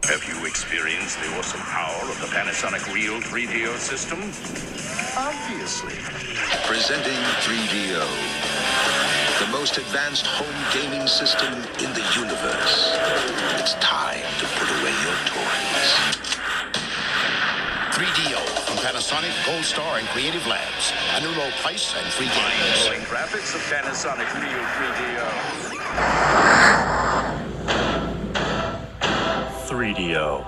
Have you experienced the awesome power of the Panasonic Real 3DO system? Obviously. Presenting 3DO, the most advanced home gaming system in the universe. It's time to put away your toys. 3DO from Panasonic, Gold Star, and Creative Labs. A new low price and free games. Mind-blowing graphics of Panasonic Real 3DO. 3DO.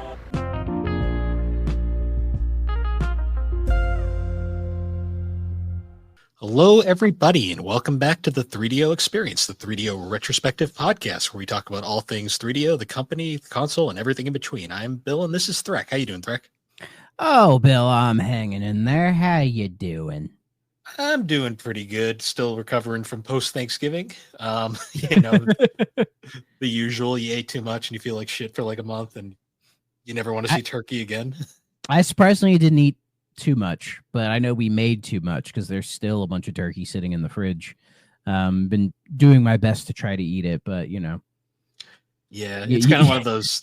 Hello, everybody, and welcome back to the 3DO Experience, the 3DO Retrospective Podcast, where we talk about all things 3DO, the company, the console, and everything in between. I'm Bill, and this is Threk. How you doing, Threk? Oh, Bill, I'm hanging in there. How you doing? I'm doing pretty good. Still recovering from post-Thanksgiving. The usual. You ate too much and you feel like shit for like a month, and you never want to see turkey again. I surprisingly didn't eat too much, but I know we made too much because there's still a bunch of turkey sitting in the fridge. Been doing my best to try to eat it, but yeah, it's kind of one of those.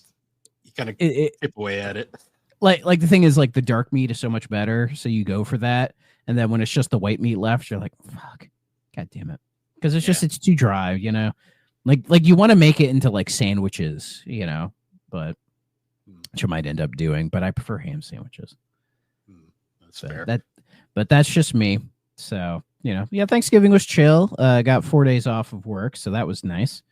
You kind of chip away at it. Like the thing is, like, the dark meat is so much better, so you go for that, and then when it's just the white meat left, you're like, fuck, god damn it, because it's too dry, like you want to make it into like sandwiches, but which I might end up doing, but I prefer ham sandwiches. That's fair. But that's just me. So, Thanksgiving was chill. Got 4 days off of work, so that was nice.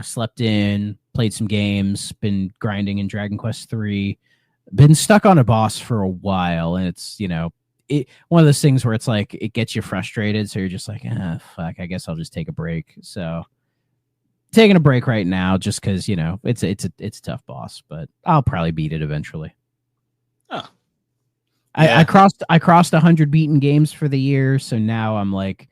Slept in, played some games, been grinding in Dragon Quest 3, been stuck on a boss for a while, and it's, one of those things where it's like it gets you frustrated, so you're just like, fuck, I guess I'll just take a break. So taking a break right now just because, it's a tough boss, but I'll probably beat it eventually. Oh. Yeah. I crossed 100 beaten games for the year, so now I'm like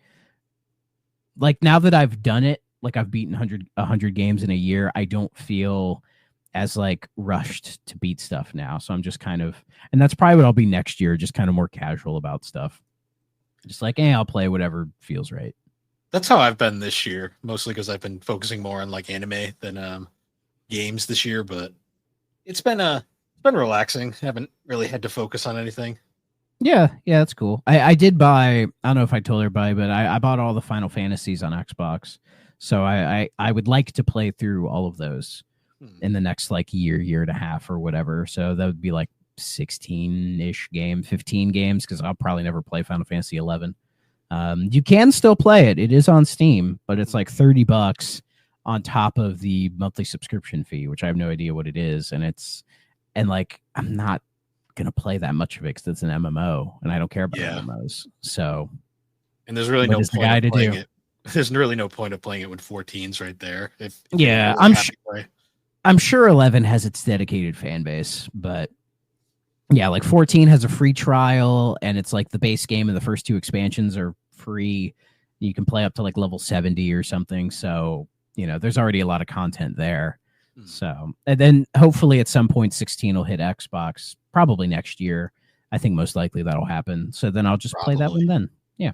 now that I've done it, like I've beaten 100 games in a year, I don't feel as like rushed to beat stuff now. So I'm just kind of, and that's probably what I'll be next year, just kind of more casual about stuff. Just like, I'll play whatever feels right. That's how I've been this year, mostly because I've been focusing more on like anime than games this year, but it's been relaxing. I haven't really had to focus on anything. Yeah, that's cool. I did buy, I don't know if I told everybody, but I bought all the Final Fantasies on Xbox. So I would like to play through all of those in the next like year and a half or whatever. So that would be like 16-ish game, 15 games, because I'll probably never play Final Fantasy 11. You can still play it. It is on Steam, but it's like $30 on top of the monthly subscription fee, which I have no idea what it is. And like, I'm not going to play that much of it because it's an MMO and I don't care about MMOs. So, and there's really no point of playing it. There's really no point of playing it when 14's right there. I'm sure 11 has its dedicated fan base, but yeah, like 14 has a free trial, and it's like the base game and the first two expansions are free. You can play up to like level 70 or something. So, there's already a lot of content there. So, and then hopefully at some point 16 will hit Xbox, probably next year. I think most likely that'll happen. So then I'll just play that one then. Yeah.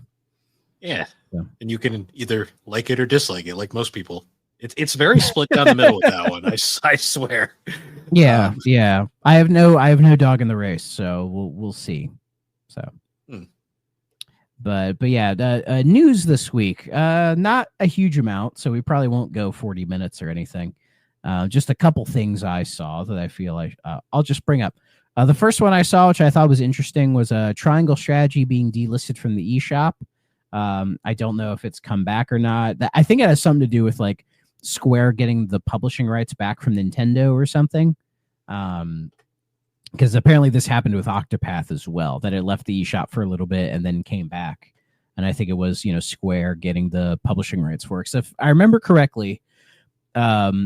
Yeah. And you can either like it or dislike it, like most people. It's very split down the middle with that one. I swear. Yeah. I have no dog in the race, so we'll see. So, but yeah, the news this week, not a huge amount, so we probably won't go 40 minutes or anything. Just a couple things I saw that I feel I'll just bring up. The first one I saw, which I thought was interesting, was a Triangle Strategy being delisted from the eShop. I don't know if it's come back or not. I think it has something to do with like Square getting the publishing rights back from Nintendo or something. Because apparently this happened with Octopath as well, that it left the eShop for a little bit and then came back. And I think it was, Square getting the publishing rights for it. So if I remember correctly,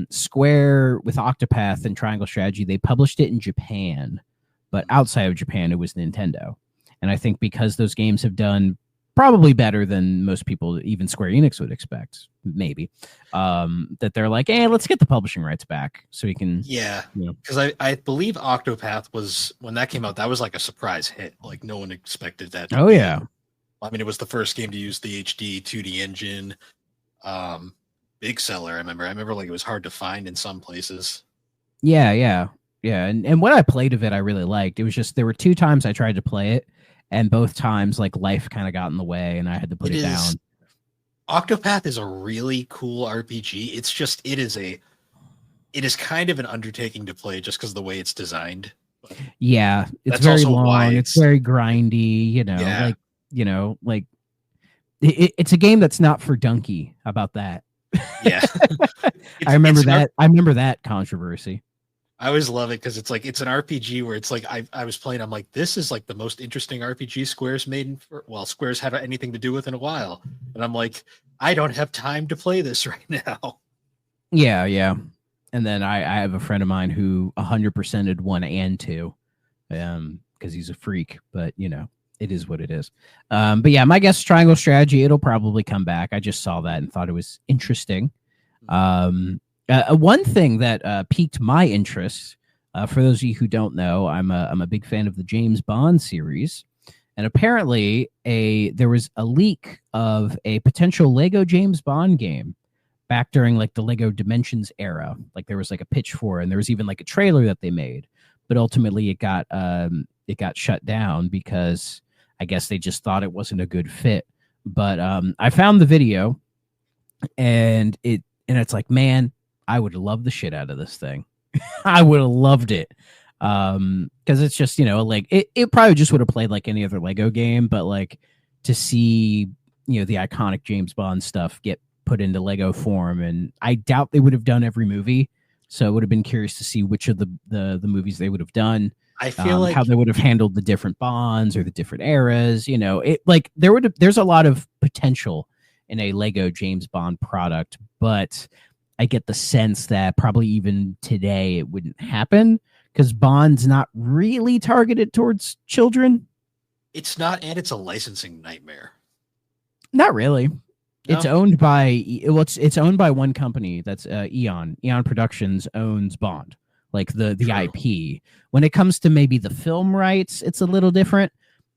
Square with Octopath and Triangle Strategy, they published it in Japan, but outside of Japan, it was Nintendo. And I think because those games have done probably better than most people, even Square Enix would expect, maybe, that they're like, let's get the publishing rights back so we can. Yeah, because I believe Octopath was, when that came out, that was like a surprise hit. Like no one expected that. Oh, yeah. I mean, it was the first game to use the HD 2D engine. Big seller, I remember like it was hard to find in some places. Yeah. Yeah, and what I played of it, I really liked. It was just there were 2 times I tried to play it, and both times like life kind of got in the way, and I had to put it down. Octopath is a really cool RPG. It's just it is kind of an undertaking to play just because of the way it's designed. Yeah, it's That's very also why long. It's very grindy. Yeah. Like it's a game that's not for donkey. How about that? Yeah. I remember that. I remember that controversy. I always love it because it's like it's an RPG where it's like I was playing. I'm like, this is like the most interesting RPG Square's made Square's had anything to do with in a while. And I'm like, I don't have time to play this right now. Yeah, yeah. And then I have a friend of mine who 100%ed 1 and 2, because he's a freak. But it is what it is. But yeah, my guess is Triangle Strategy. It'll probably come back. I just saw that and thought it was interesting. One thing that piqued my interest, for those of you who don't know, I'm a big fan of the James Bond series, and apparently there was a leak of a potential Lego James Bond game back during like the Lego Dimensions era. Like there was like a pitch for it, and there was even like a trailer that they made, but ultimately it got shut down because I guess they just thought it wasn't a good fit. But I found the video, and it's like, man, I would love the shit out of this thing. I would have loved it. Because it's just, like it probably just would have played like any other Lego game, but like to see, the iconic James Bond stuff get put into Lego form, and I doubt they would have done every movie. So I would have been curious to see which of the movies they would have done. I feel like how they would have handled the different Bonds or the different eras. There's a lot of potential in a Lego James Bond product, but I get the sense that probably even today it wouldn't happen because Bond's not really targeted towards children. It's not, and it's a licensing nightmare. Not really. No? It's owned by it's owned by one company. That's Eon. Eon Productions owns Bond, like the IP. When it comes to maybe the film rights, it's a little different.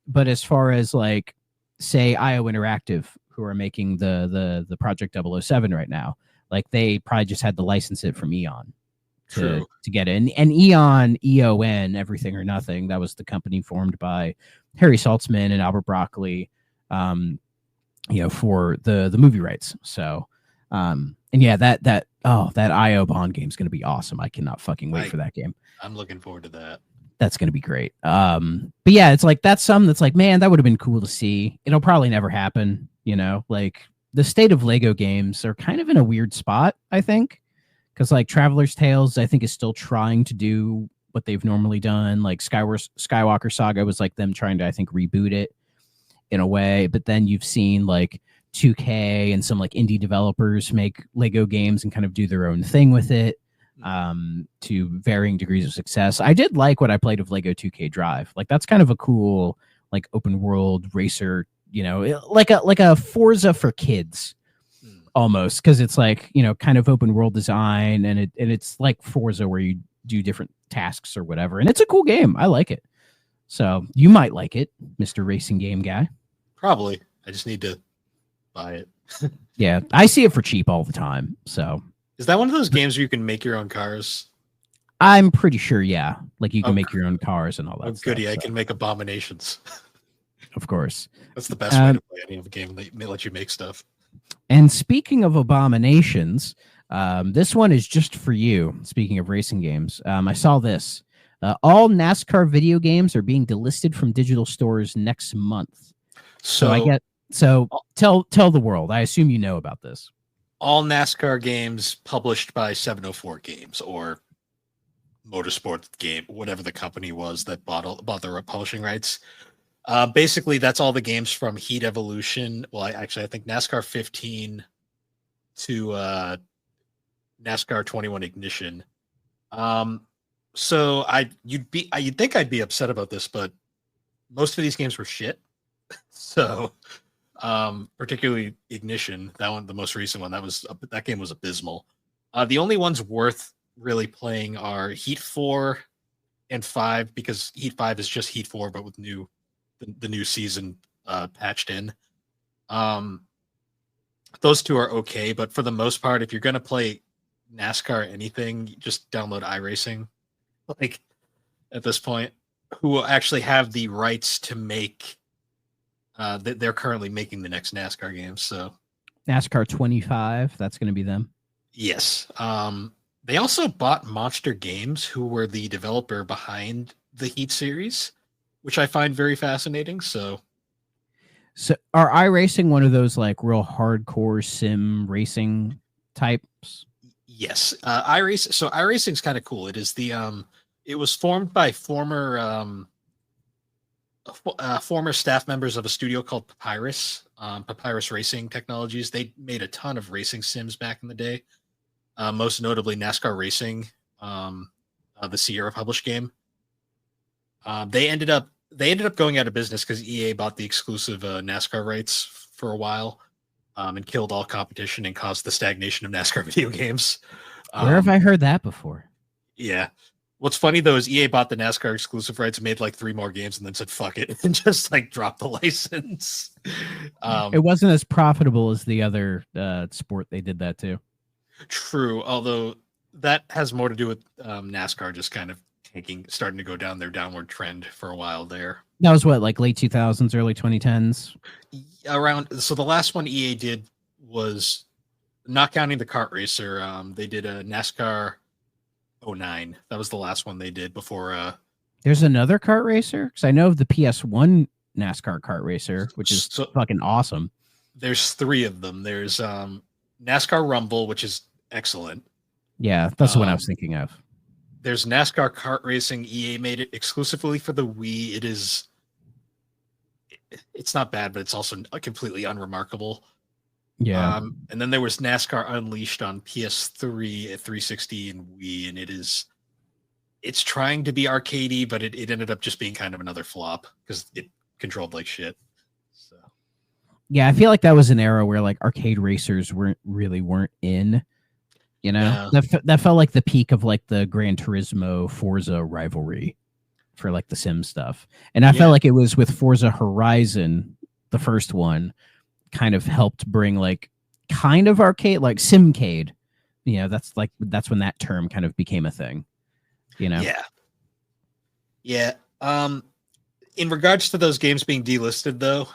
But as far as like, say, IO Interactive, who are making the Project 007 right now, like they probably just had to license it from Eon to get it. And Eon, EON, Everything or Nothing, that was the company formed by Harry Saltzman and Albert Broccoli, for the movie rights. So, and yeah, that IO Bond game is going to be awesome. I cannot fucking wait for that game. I'm looking forward to that. That's going to be great. But yeah, it's like, that's something that's like, man, that would have been cool to see. It'll probably never happen. Like the state of Lego games are kind of in a weird spot, I think. Because like Traveler's Tales, I think is still trying to do what they've normally done. Like Skywalker Saga was like them trying to, I think, reboot it in a way. But then you've seen like 2K and some like indie developers make Lego games and kind of do their own thing with it, to varying degrees of success. I did like what I played of Lego 2K Drive. Like that's kind of a cool like open world racer, like a Forza for kids almost, because it's like, kind of open world design, and it's like Forza where you do different tasks or whatever, and it's a cool game. I like it. So you might like it, Mr. Racing Game Guy. Probably. I just need to buy it. Yeah, I see it for cheap all the time. So is that one of those games where you can make your own cars? I'm pretty sure, yeah. Like you can make your own cars and all that. Goody, stuff, I can make abominations. Of course. That's the best way to play any of a game. They let you make stuff. And speaking of abominations, this one is just for you. Speaking of racing games, I saw this. All NASCAR video games are being delisted from digital stores next month. So tell the world. I assume you know about this. All NASCAR games published by 704 Games or Motorsport Game, whatever the company was that bought the publishing rights. Basically, that's all the games from Heat Evolution. Well, I think NASCAR 15 to NASCAR 21 Ignition. So you'd think I'd be upset about this, but most of these games were shit. So, particularly Ignition, that one, the most recent one, that game was abysmal. The only ones worth really playing are Heat 4 and 5, because Heat 5 is just Heat 4, but with the new season patched in. Those two are okay, but for the most part, if you're going to play NASCAR anything, just download iRacing. like at this point, who actually have the rights to make. They're currently making the next NASCAR games. So NASCAR 25, that's going to be them. yes. They also bought Monster Games, who were the developer behind the Heat series, which I find very fascinating. So are iRacing one of those like real hardcore sim racing types? yes, iRacing. So iRacing is kind of cool. It is it was formed by former staff members of a studio called Papyrus Racing Technologies. They made a ton of racing sims back in the day, most notably NASCAR Racing, the Sierra published game. They ended up going out of business because EA bought the exclusive NASCAR rights for a while, and killed all competition and caused the stagnation of NASCAR video games. Where have I heard that before? Yeah. What's funny though is EA bought the NASCAR exclusive rights, made like 3 more games, and then said "fuck it" and just like dropped the license. It wasn't as profitable as the other sport they did that to. True, although that has more to do with NASCAR just kind of starting to go down their downward trend for a while there. That was what, like late 2000s, early 2010s? So the last one EA did was, not counting the kart racer, they did a NASCAR 09. That was the last one they did before. There's another kart racer? Because I know of the PS1 NASCAR kart racer, which is fucking awesome. There's 3 of them. There's NASCAR Rumble, which is excellent. Yeah, that's the one I was thinking of. There's NASCAR kart racing. EA made it exclusively for the Wii. It's not bad, but it's also completely unremarkable. Yeah. And then there was NASCAR Unleashed on PS3, 360, and Wii, and it's trying to be arcadey, but it ended up just being kind of another flop because it controlled like shit. So yeah, I feel like that was an era where like arcade racers weren't in. You know, that felt like the peak of like the Gran Turismo Forza rivalry for like the sim stuff. And I felt like it was with Forza Horizon, the first one, kind of helped bring like kind of arcade, like simcade. You know, that's when that term kind of became a thing. You know? Yeah. In regards to those games being delisted, though,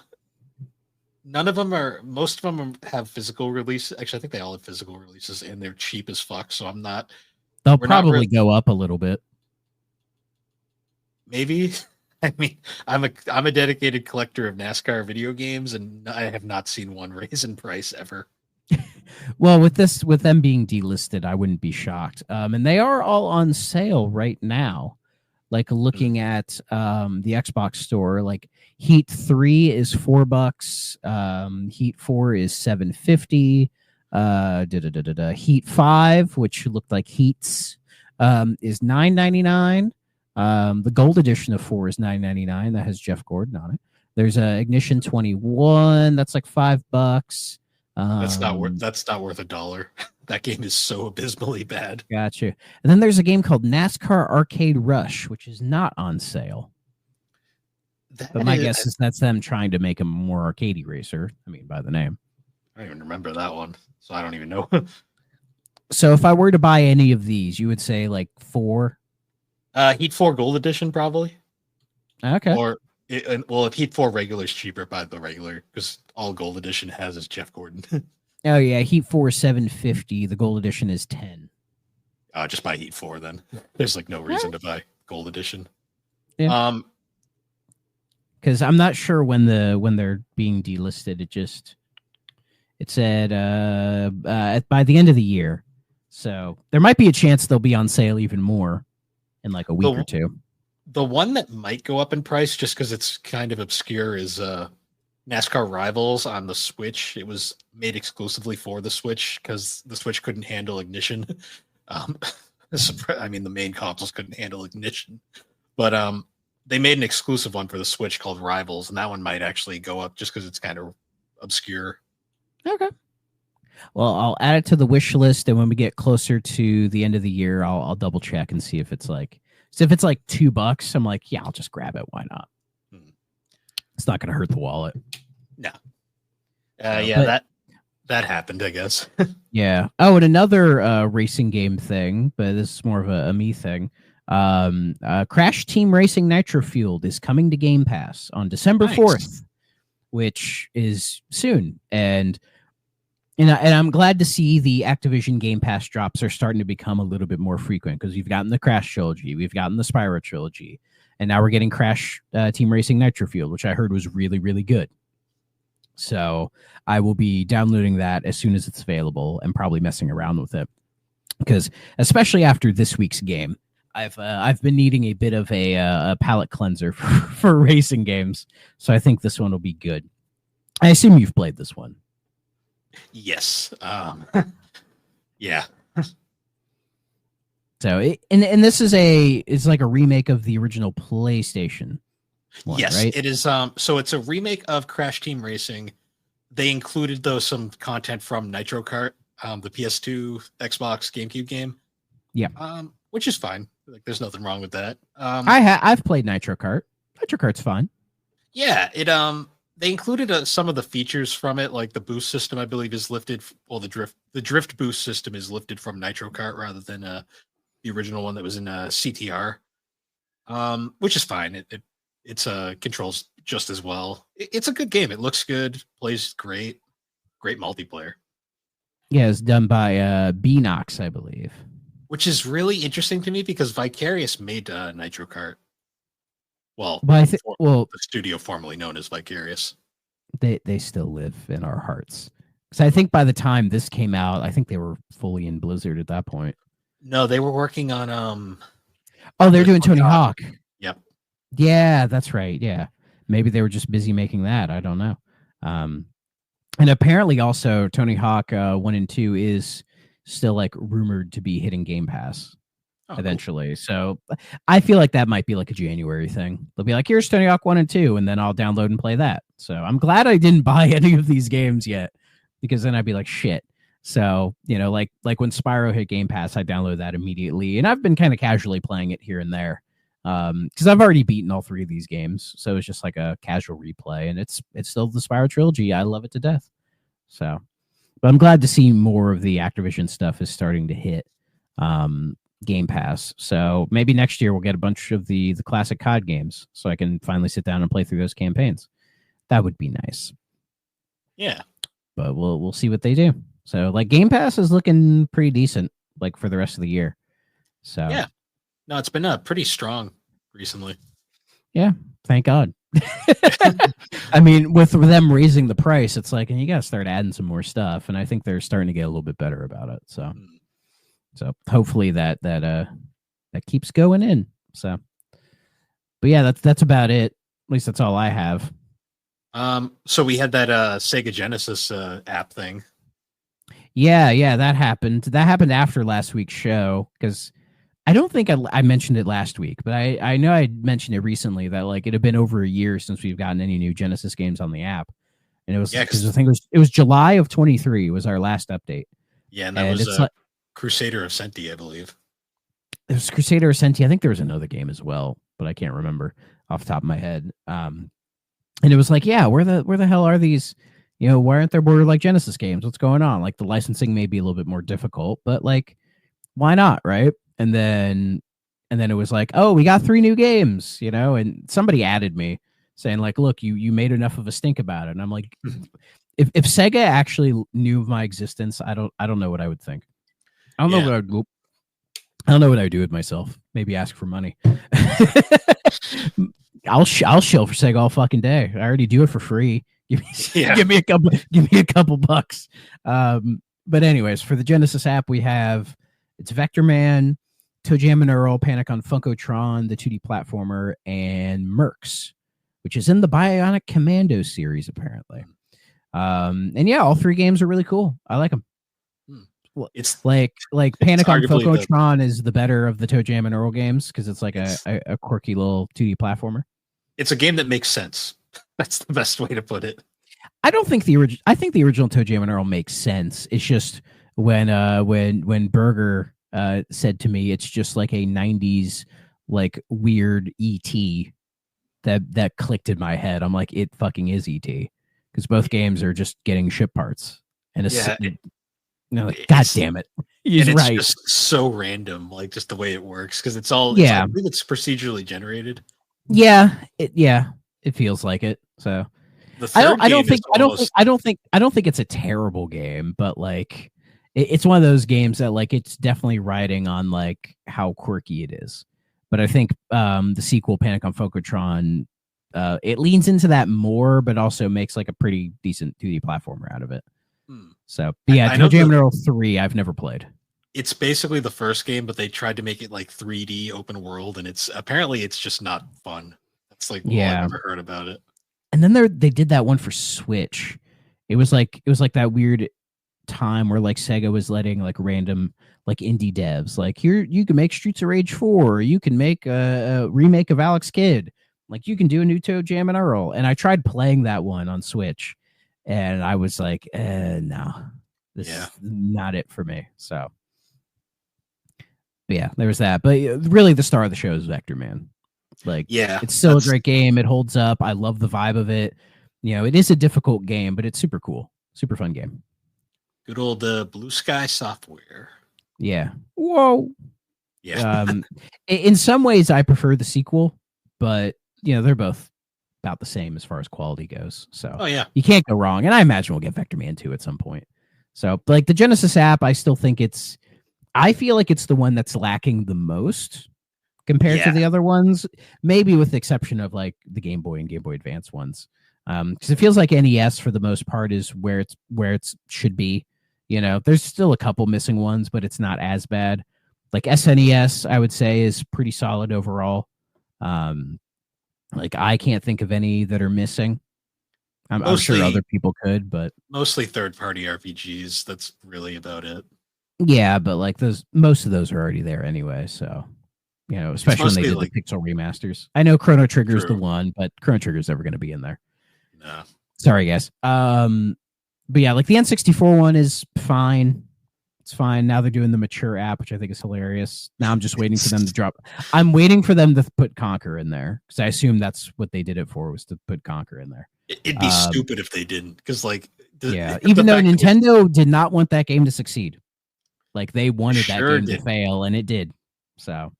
most of them have physical release. Actually, I think they all have physical releases, and they're cheap as fuck. So they'll probably go up a little bit. Maybe. I mean, I'm a dedicated collector of NASCAR video games, and I have not seen one raise in price ever. Well, with them being delisted, I wouldn't be shocked. And they are all on sale right now. Like looking at the Xbox store, like Heat 3 is $4. Heat 4 is $7.50. Heat 5, which looked like Heats, is $9.99. The gold edition of 4 is $9.99. That has Jeff Gordon on it. There's a Ignition 21. That's like $5. That's not worth $1. That game is so abysmally bad. Gotcha. And then there's a game called NASCAR Arcade Rush, which is not on sale. But my guess is that's them trying to make a more arcadey racer. I mean, by the name. I don't even remember that one, so I don't even know. So if I were to buy any of these, you would say like 4? Heat 4 Gold Edition, probably. Okay. If Heat 4 regular is cheaper, buy the regular, because all Gold Edition has is Jeff Gordon. Oh yeah, Heat 4 is $7.50. The Gold Edition is $10. Just buy Heat 4 then. There's like no reason to buy Gold Edition. Yeah. Because I'm not sure when they're being delisted. It said by the end of the year, so there might be a chance they'll be on sale even more in like a week or two. The one that might go up in price just because it's kind of obscure is NASCAR Rivals on the Switch. It was made exclusively for the Switch because the Switch couldn't handle Ignition. I mean, the main consoles couldn't handle Ignition, but they made an exclusive one for the Switch called Rivals, and that one might actually go up just because it's kind of obscure. Okay. Well, I'll add it to the wish list, and when we get closer to the end of the year, I'll double check and see if it's like. So if it's like $2, I'm like, yeah, I'll just grab it. Why not? It's not going to hurt the wallet. No. That happened, I guess. Yeah. Oh, and another racing game thing, but this is more of a me thing. Crash Team Racing Nitro Fueled is coming to Game Pass on December 4th, which is soon. And I'm glad to see the Activision Game Pass drops are starting to become a little bit more frequent, because we've gotten the Crash trilogy, we've gotten the Spyro trilogy, and now we're getting Crash Team Racing Nitro Fueled, which I heard was really, really good. So I will be downloading that as soon as it's available and probably messing around with it, because especially after this week's game, I've been needing a bit of a palate cleanser for racing games. So I think this one will be good. I assume you've played this one. Yes. Yeah. So and this is it's like a remake of the original PlayStation one, yes, right? it is. So it's a remake of Crash Team Racing. They included though some content from Nitro Kart, the PS2, Xbox, GameCube game. Yeah. Which is fine. Like, there's nothing wrong with that. I've played Nitro Kart. Nitro Kart's fun. Yeah, it they included some of the features from it, like the boost system, I believe, is lifted. Well, the drift boost system is lifted from Nitro Kart rather than the original one that was in CTR, which is fine. It's controls just as well. It's a good game. It looks good, plays great multiplayer. Yeah, it's done by Beanox, I believe. Which is really interesting to me because Vicarious made Nitro Kart. Well, the studio formerly known as Vicarious. They still live in our hearts. So I think by the time this came out, I think they were fully in Blizzard at that point. No, they were working on they're doing Tony Hawk. Yep. Yeah, that's right. Yeah. Maybe they were just busy making that. I don't know. And apparently also Tony Hawk 1 and 2 is still like rumored to be hitting Game Pass eventually. Cool. So I feel like that might be like a January thing. They'll be like, here's Tony Hawk 1 and 2, and then I'll download and play that. So I'm glad I didn't buy any of these games yet, because then I'd be like, shit. So, like when Spyro hit Game Pass, I downloaded that immediately, and I've been kind of casually playing it here and there. Because I've already beaten all 3 of these games, so it's just like a casual replay, and it's still the Spyro trilogy. I love it to death. So, but I'm glad to see more of the Activision stuff is starting to hit Game Pass. So maybe next year we'll get a bunch of the classic COD games, so I can finally sit down and play through those campaigns. That would be nice. Yeah, but we'll see what they do. So like Game Pass is looking pretty decent, like for the rest of the year. So yeah, no, it's been pretty strong recently. Yeah, thank God. I mean, with them raising the price, it's like, and you gotta start adding some more stuff, and I think they're starting to get a little bit better about it. So hopefully that keeps going in. So, but yeah, that's about it. At least that's all I have. So we had that Sega Genesis app thing. Yeah, that happened. That happened after last week's show, because I don't think I mentioned it last week, but I know I mentioned it recently that like it had been over a year since we've gotten any new Genesis games on the app, and it was because I think it was July of 23 was our last update. Yeah, and that was Crusader of Senti, I believe. It was Crusader of Senti. I think there was another game as well, but I can't remember off the top of my head. And it was like, yeah, where the hell are these? Why aren't there more like Genesis games? What's going on? Like the licensing may be a little bit more difficult, but like, why not, right? And then it was like, oh, we got 3 new games, and somebody added me saying like, look, you made enough of a stink about it. And I'm like, if Sega actually knew of my existence, I don't know what I would think. I don't know what I would do with myself. Maybe ask for money. I'll shill for Sega all fucking day. I already do it for free. Give me a couple bucks. But anyways, for the Genesis app, we have it's Vector Man, Toe Jam and Earl, Panic on Funkotron, the 2D platformer, and Mercs, which is in the Bionic Commando series apparently. And yeah, all 3 games are really cool. I like them. Well, it's like Panic on Funkotron is the better of the Toe Jam and Earl games because it's like a quirky little 2D platformer. It's a game that makes sense. That's the best way to put it. I think the original Toe Jam and Earl makes sense. It's just when Berger said to me, it's just like a 90s like weird ET that clicked in my head. I'm like, it fucking is ET because both games are just getting ship parts and No, like, God damn it. He's and it's right. just so random, like just the way it works, because it's all Yeah. I believe it's procedurally generated. Yeah, it feels like it. So The third I don't game is think almost I don't think it's a terrible game, but like it's one of those games that like it's definitely riding on like how quirky it is. But I think the sequel Panic on Phocotron it leans into that more, but also makes like a pretty decent 2D platformer out of it. So, but yeah, I Toe know Jam and Earl 3 I've never played. it's basically the first game, but they tried to make it like 3D open world, and it's apparently it's just not fun. That's like all I've Yeah. ever heard about it. And then they did that one for Switch. It was like that weird time where like Sega was letting like random like indie devs like here you can make Streets of Rage 4, or you can make a remake of Alex Kidd, like you can do a new Toe Jam and Earl. And I tried playing that one on Switch, and I was like, no, this is not it for me. So, but yeah, there was that. But really, the star of the show is Vector Man. Like, it's still a great game. It holds up. I love the vibe of it. You know, it is a difficult game, but it's super cool, super fun game. Good old Blue Sky Software. Yeah. Whoa. Yeah. In some ways, I prefer the sequel, but you know they're both about the same as far as quality goes. So, you can't go wrong. And I imagine we'll get Vector Man 2 at some point. So, like the Genesis app, I still think I feel like it's the one that's lacking the most compared to the other ones, maybe with the exception of like the Game Boy and Game Boy Advance ones. Because it feels like NES for the most part is where it should be. You know, there's still a couple missing ones, but it's not as bad. Like SNES, I would say, is pretty solid overall. Like I can't think of any that are missing. I'm sure other people could, but mostly third-party RPGs. That's really about it. Yeah, but like most of those are already there anyway. So, you know, especially when they did like the Pixel remasters. I know Chrono Trigger's the one, but Chrono Trigger's never going to be in there. No. Sorry, guys. But yeah, like the N64 one is fine. It's fine. Now they're doing the mature app, which I think is hilarious. Now I'm just waiting for them to drop. I'm waiting for them to put Conquer in there because I assume that's what they did it for, was to put Conquer in there. It'd be stupid if they didn't, because like even though Nintendo did not want that game to succeed, like they wanted that game to fail, and it did. So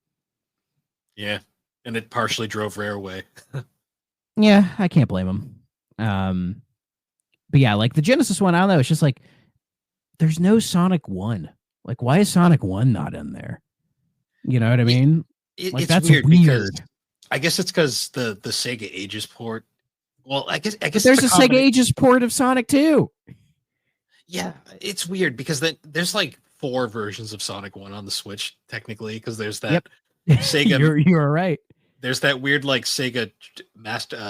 yeah, and it partially drove Rare away. Yeah, I can't blame them. But yeah, like the Genesis one, I don't know. It's just like there's no Sonic 1. Like, why is Sonic 1 not in there? You know what I mean? Like, that's weird because I guess it's because the Sega Ages port. Well, I guess there's a Sega Ages port of Sonic 2. Yeah, it's weird because then there's like 4 versions of Sonic 1 on the Switch technically, because there's that Sega. You're right. There's that weird like Sega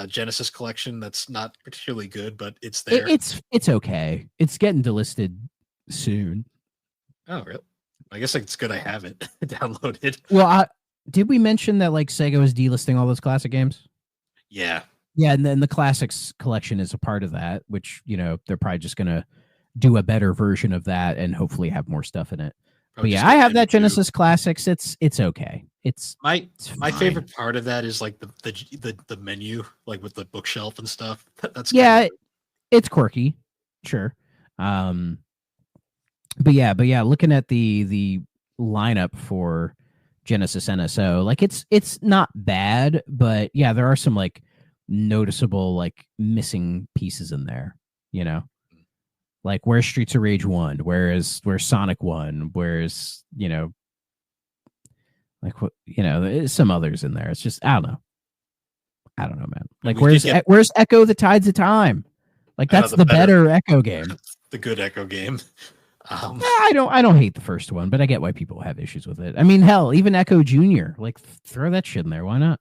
Genesis collection that's not particularly good, but it's there. It's okay. It's getting delisted soon. Oh, really? I guess it's good I have it downloaded. Well, did we mention that like Sega was delisting all those classic games? Yeah. Yeah, and then the classics collection is a part of that, which, you know, they're probably just gonna do a better version of that and hopefully have more stuff in it. Probably, but yeah, I have that Genesis Classics. It's okay. It's my favorite part of that is like the menu, like with the bookshelf and stuff. That's it's quirky, sure. But yeah, looking at the lineup for Genesis NSO, like it's not bad, but yeah, there are some like noticeable like missing pieces in there, you know. Like where's Streets of Rage 1? Where's Sonic 1? Where's, you know, like what, you know, there's some others in there. It's just I don't know, man. Like where's Echo the Tides of Time? Like that's the better Echo game. The good Echo game. I don't hate the first one, but I get why people have issues with it. I mean, hell, even Echo Junior, like throw that shit in there. Why not?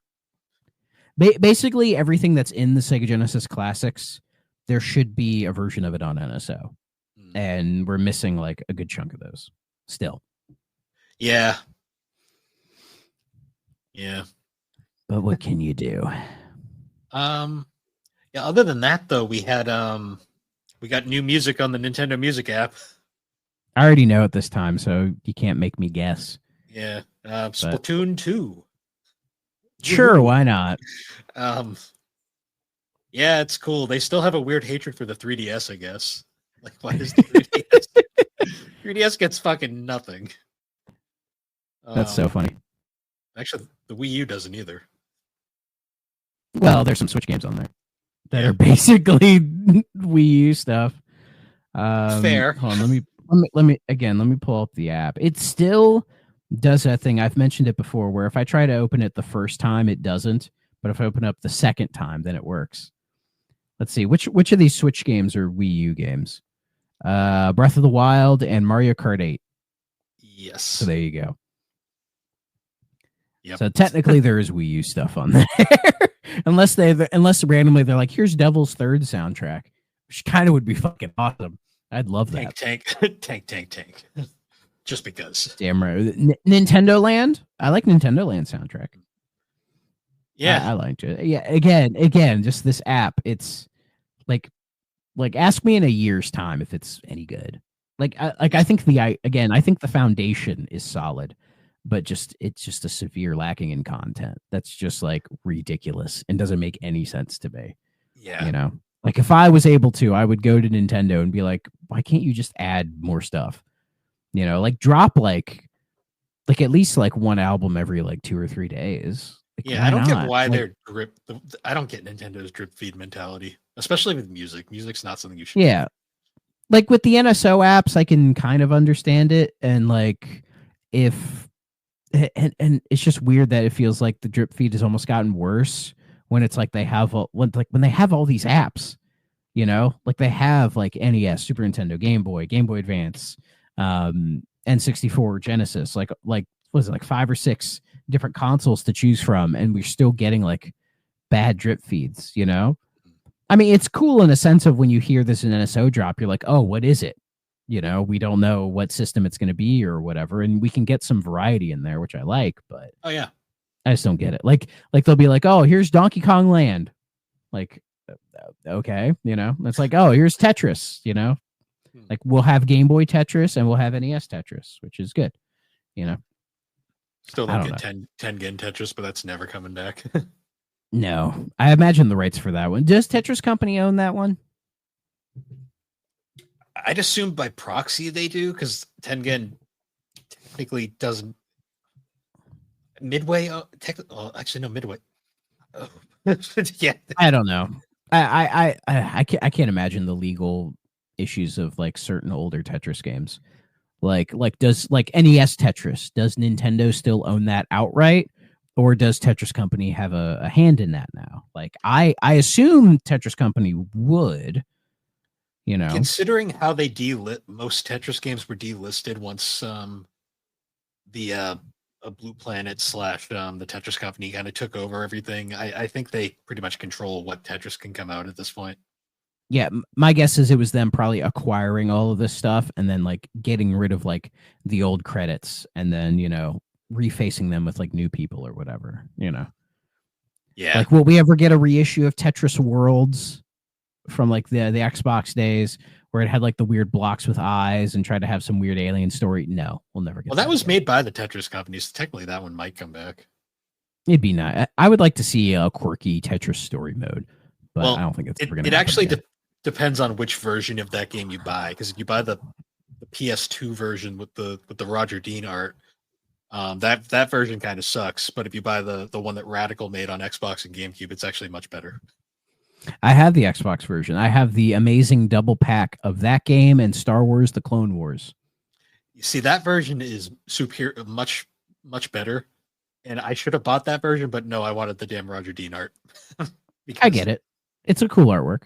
Basically, everything that's in the Sega Genesis Classics, there should be a version of it on NSO, and we're missing like a good chunk of those still. Yeah. But what can you do? Yeah. Other than that, though, we had we got new music on the Nintendo Music app. I already know it this time, so you can't make me guess. Yeah. Splatoon 2. Sure, why not? Yeah, it's cool. They still have a weird hatred for the 3DS, I guess. Like, why is the 3DS? 3DS gets fucking nothing. That's so funny. Actually, the Wii U doesn't either. Well, there's some Switch games on there that are basically Wii U stuff. Fair. Hold on, let me pull up the app. It still does that thing. I've mentioned it before, where if I try to open it the first time, it doesn't. But if I open up the second time, then it works. Let's see which of these Switch games are Wii U games. Breath of the Wild and Mario Kart 8. Yes. So there you go. Yep. So technically there is Wii U stuff on there. unless randomly they're like, here's Devil's Third soundtrack, which kind of would be fucking awesome. I'd love that. Tank. Just because. Damn right. Nintendo Land? I like Nintendo Land soundtrack. Yeah. I liked it. Yeah, again, just this app, it's like ask me in a year's time if it's any good. I think the foundation is solid, but it's just a severe lacking in content. That's just like ridiculous and doesn't make any sense to me. Yeah. You know, like if I was able to, I would go to Nintendo and be like, why can't you just add more stuff? You know, like drop like at least like one album every like 2 or 3 days. Like, yeah, I don't get why they're drip. I don't get Nintendo's drip feed mentality, especially with music. Music's not something you should. Yeah. Like with the NSO apps, I can kind of understand it. And like if and it's just weird that it feels like the drip feed has almost gotten worse when it's like when they have all these apps, you know, like they have like NES, Super Nintendo, Game Boy Advance, N64, Genesis, like was it like 5 or 6 different consoles to choose from, and we're still getting like bad drip feeds, you know? I mean, it's cool in a sense of when you hear this in NSO drop, you're like, oh, what is it? You know, we don't know what system it's going to be or whatever, and we can get some variety in there, which I like, but oh yeah, I just don't get it. Like they'll be like, oh, here's Donkey Kong Land. Like, okay, you know, it's like, oh, here's Tetris, you know? Like we'll have Game Boy Tetris and we'll have NES Tetris, which is good, you know? Still don't get 10 gen Tetris, but that's never coming back. No, I imagine the rights for that one. Does Tetris Company own that one? I'd assume by proxy they do, because Tengen technically doesn't. Midway, actually no, Midway. Oh. Yeah, I don't know. I can't imagine the legal issues of like certain older Tetris games. Like does like NES Tetris? Does Nintendo still own that outright? Or does Tetris Company have a hand in that now? Like, I assume Tetris Company would, you know. Considering how they most Tetris games were delisted once the a Blue Planet / the Tetris Company kind of took over everything. I think they pretty much control what Tetris can come out at this point. Yeah, my guess is it was them probably acquiring all of this stuff and then like getting rid of like the old credits and then, you know, refacing them with like new people or whatever, you know. Yeah. Like, will we ever get a reissue of Tetris Worlds from like the Xbox days where it had like the weird blocks with eyes and tried to have some weird alien story? No, we'll never get. Well, that was made by the Tetris Company, so technically that one might come back. It'd be nice. I would like to see a quirky Tetris story mode, but well, I don't think it's ever going to. It actually depends on which version of that game you buy, because if you buy the PS2 version with the Roger Dean art, that version kind of sucks. But if you buy the one that Radical made on Xbox and GameCube, it's actually much better. I have the Xbox version. I have the amazing double pack of that game and Star Wars: The Clone Wars. You see, that version is superior, much better. And I should have bought that version, but no, I wanted the damn Roger Dean art. I get it. It's a cool artwork.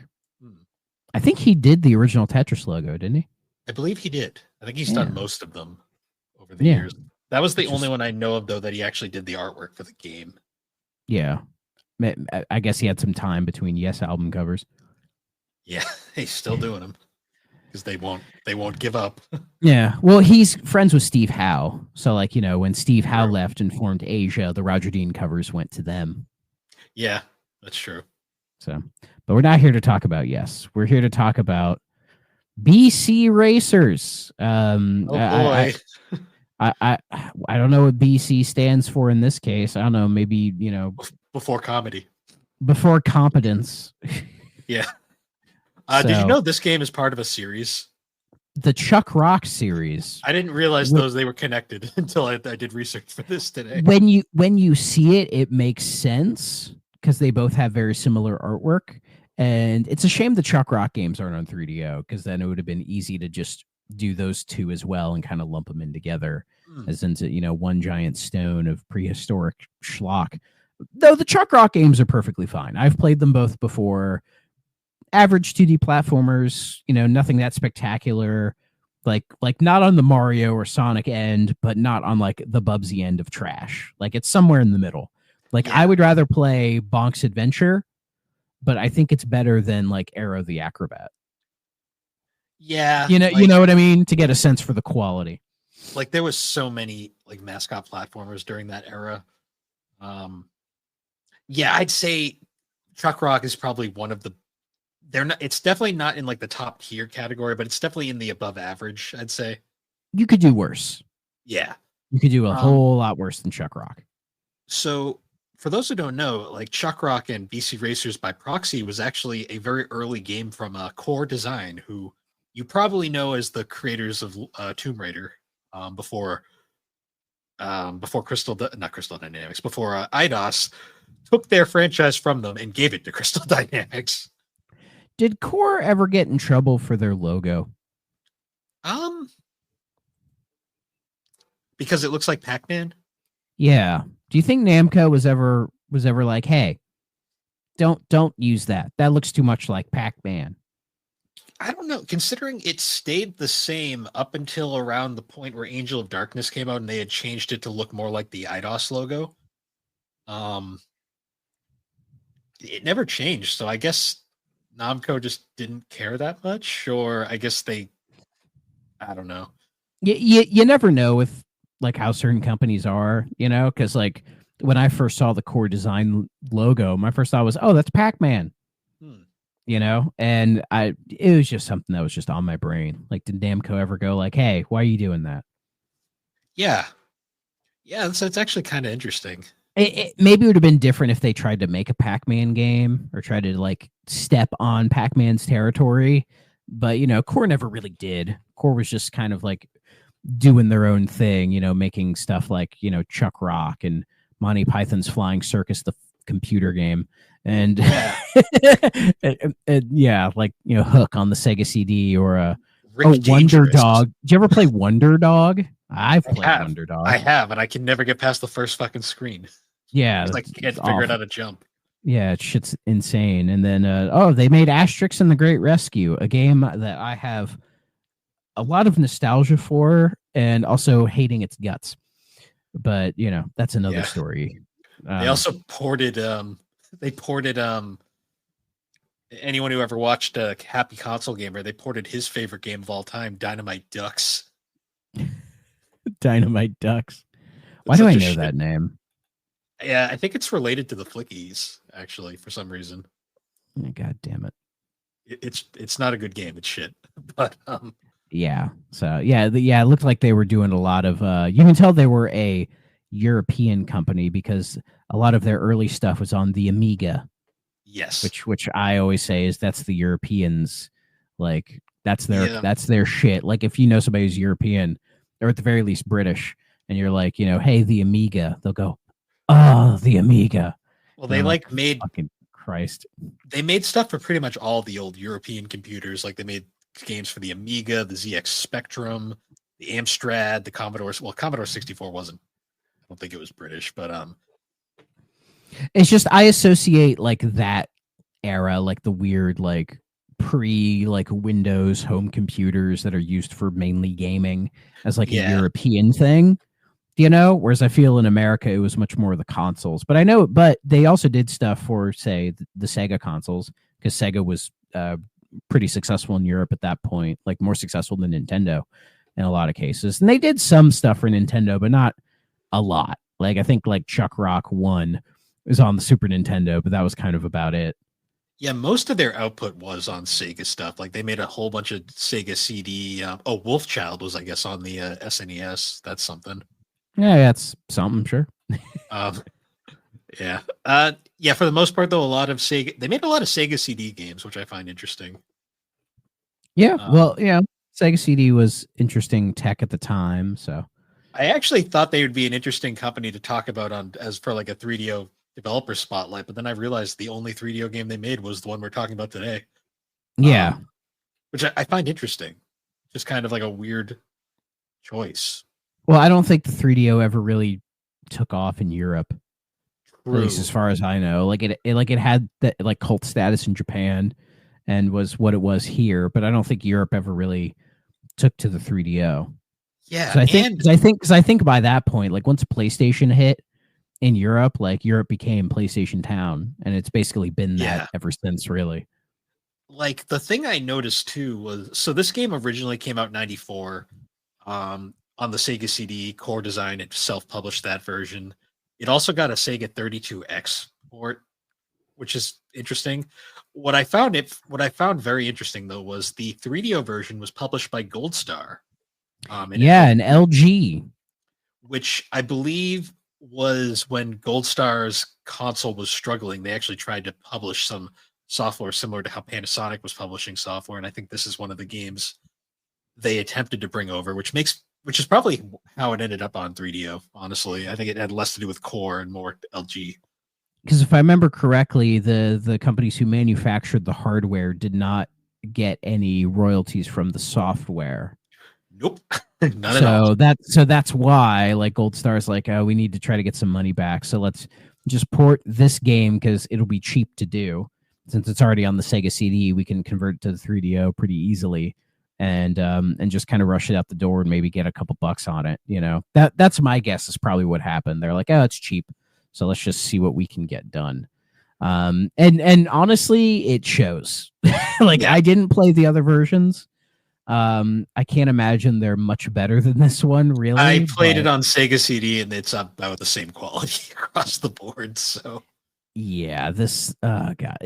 I think he did the original Tetris logo, didn't he? I believe he did. I think he's done most of them over the years. That was the only one I know of, though, that he actually did the artwork for the game. Yeah. I guess he had some time between Yes album covers. Yeah, he's still doing them because they won't give up. Yeah. Well, he's friends with Steve Howe. So, like, you know, when Steve Howe left and formed Asia, the Roger Dean covers went to them. Yeah, that's true. So, but we're not here to talk about Yes. We're here to talk about BC Racers. Oh boy. I don't know what BC stands for in this case. I don't know. Maybe, you know, before comedy, before competence. Yeah. Did you know this game is part of a series? the Chuck Rock series. I didn't realize they were connected until I did research for this today. When you see it, it makes sense because they both have very similar artwork. And it's a shame the Chuck Rock games aren't on 3DO, because then it would have been easy to just do those two as well and kind of lump them in together as into, one giant stone of prehistoric schlock. Though the Chuck Rock games are perfectly fine. I've played them both before. Average 2D platformers, nothing that spectacular. Like not on the Mario or Sonic end, but not on like the Bubsy end of trash. Like it's somewhere in the middle. Like I would rather play Bonk's Adventure, but I think it's better than like Arrow the Acrobat. Yeah. You know what I mean? To get a sense for the quality. Like there was so many like mascot platformers during that era. I'd say Chuck Rock is probably one of the it's definitely not in like the top tier category, but it's definitely in the above average, I'd say. You could do worse. Yeah. You could do a whole lot worse than Chuck Rock. So for those who don't know, like Chuck Rock and BC Racers by Proxy was actually a very early game from Core Design, who you probably know as the creators of Tomb Raider before Crystal Dynamics, before IDOS took their franchise from them and gave it to Crystal Dynamics. Did Core ever get in trouble for their logo? Because it looks like Pac-Man? Yeah. Do you think Namco was ever like, hey, don't use that. That looks too much like Pac-Man? I don't know. Considering it stayed the same up until around the point where Angel of Darkness came out and they had changed it to look more like the IDOS logo. It never changed. So I guess Namco just didn't care that much, or I guess I don't know. You never know with like how certain companies are, because like when I first saw the Core Design logo, my first thought was, oh, that's Pac-Man. And it was just something that was just on my brain. Like, did Namco ever go like, hey, why are you doing that? Yeah. It's actually kind of interesting. Maybe it would have been different if they tried to make a Pac-Man game or tried to like step on Pac-Man's territory, but Core never really did. Core was just kind of like doing their own thing, making stuff like Chuck Rock and Monty Python's Flying Circus, the computer game, and like Hook on the Sega CD, or Wonder Dog. Did you ever play Wonder Dog? I've played Wonder Dog. I have, and I can never get past the first fucking screen. Yeah, I can't figure out how to jump. Yeah, shit's insane. And then they made Asterix and the Great Rescue, a game that I have a lot of nostalgia for and also hating its guts. But that's another story. They also ported anyone who ever watched Happy Console Gamer, they ported his favorite game of all time, Dynamite Ducks. Dynamite Ducks. Why do I know that name? Yeah, I think it's related to the Flickies, actually, for some reason. Oh, God damn it. It's not a good game. It's shit. But yeah. So it looked like they were doing a lot of you can tell they were a European company because a lot of their early stuff was on the Amiga. Yes. Which I always say is that's the Europeans, like that's their shit. Like if you know somebody who's European or at the very least British and you're like, hey, the Amiga, they'll go, oh, the Amiga. Well, they made fucking Christ. They made stuff for pretty much all the old European computers. Like they made games for the Amiga, the ZX Spectrum, the Amstrad, the Commodore. Well, Commodore 64 wasn't. I don't think it was British, but it's just I associate like that era, like the weird like pre like Windows home computers that are used for mainly gaming as like a European thing. Whereas I feel in America it was much more the consoles. But they also did stuff for, say, the Sega consoles, because Sega was pretty successful in Europe at that point, like more successful than Nintendo in a lot of cases. And they did some stuff for Nintendo, but not a lot. Like I think like Chuck Rock 1 was on the Super Nintendo, but that was kind of about it. Yeah, most of their output was on Sega stuff. Like they made a whole bunch of Sega CD. Wolfchild was, I guess, on the SNES. That's something. Yeah, that's something, sure. Yeah. For the most part, though, they made a lot of Sega CD games, which I find interesting. Yeah, Sega CD was interesting tech at the time, so I actually thought they would be an interesting company to talk about on as for like a 3DO developer spotlight, but then I realized the only 3DO game they made was the one we're talking about today. yeah. Which I find interesting. Just kind of like a weird choice. Well, I don't think the 3DO ever really took off in Europe, True. at least as far as I know. Like it had that like cult status in Japan and was what it was here, but I don't think Europe ever really took to the 3DO. Yeah, So I think by that point, like once PlayStation hit in Europe, like Europe became PlayStation Town, and it's basically been that ever since, really. Like the thing I noticed too was so this game originally came out in 94 on the Sega CD. Core Design it self-published that version. It also got a Sega 32X port, which is interesting. What I found very interesting though was the 3DO version was published by Gold Star. And LG, which I believe was when Gold Star's console was struggling. They actually tried to publish some software similar to how Panasonic was publishing software, and I think this is one of the games they attempted to bring over, which is probably how it ended up on 3DO. Honestly, I think it had less to do with Core and more LG. Because if I remember correctly, the companies who manufactured the hardware did not get any royalties from the software. Nope. Not at all. That's why like Gold Star's like, oh, we need to try to get some money back. So let's just port this game because it'll be cheap to do. Since it's already on the Sega CD, we can convert it to the 3DO pretty easily and just kind of rush it out the door and maybe get a couple bucks on it. You know, that's my guess is probably what happened. They're like, oh, it's cheap. So let's just see what we can get done. And honestly, it shows. I didn't play the other versions. I can't imagine they're much better than this one, really. I played it on Sega CD and it's about the same quality across the board. So yeah, this God,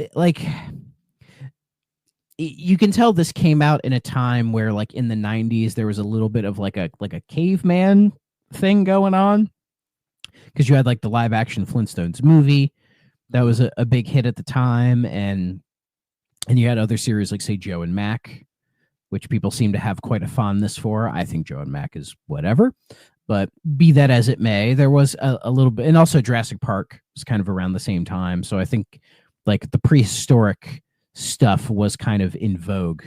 you can tell this came out in a time where like in the 90s there was a little bit of like a caveman thing going on. Because you had like the live action Flintstones movie that was a big hit at the time, and you had other series like say Joe and Mac, which people seem to have quite a fondness for. I think Joe and Mac is whatever, but be that as it may, there was a little bit, and also Jurassic Park was kind of around the same time. So I think like the prehistoric stuff was kind of in vogue,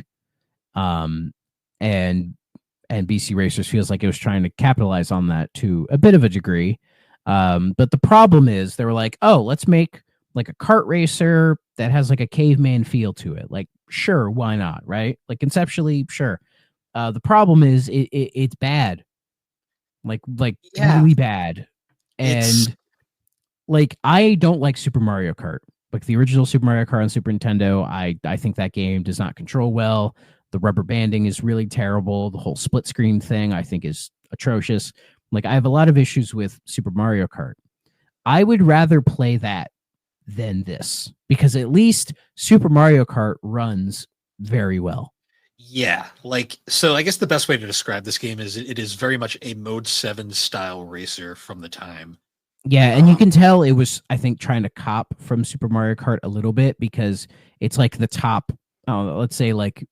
and BC Racers feels like it was trying to capitalize on that to a bit of a degree. But the problem is they were like, oh, let's make like a kart racer that has like a caveman feel to it. Like, sure, why not? Right? Like conceptually, sure. The problem is it's bad. Like really bad. And like, I don't like Super Mario Kart. Like the original Super Mario Kart on Super Nintendo, I think that game does not control well. The rubber banding is really terrible. The whole split screen thing I think is atrocious. Like I have a lot of issues with Super Mario Kart. I would rather play that than this because at least Super Mario Kart runs very well. Yeah, like so I guess the best way to describe this game is it is very much a Mode 7 style racer from the time. Yeah, and you can tell it was, I think, trying to cop from Super Mario Kart a little bit because it's like the top, let's say like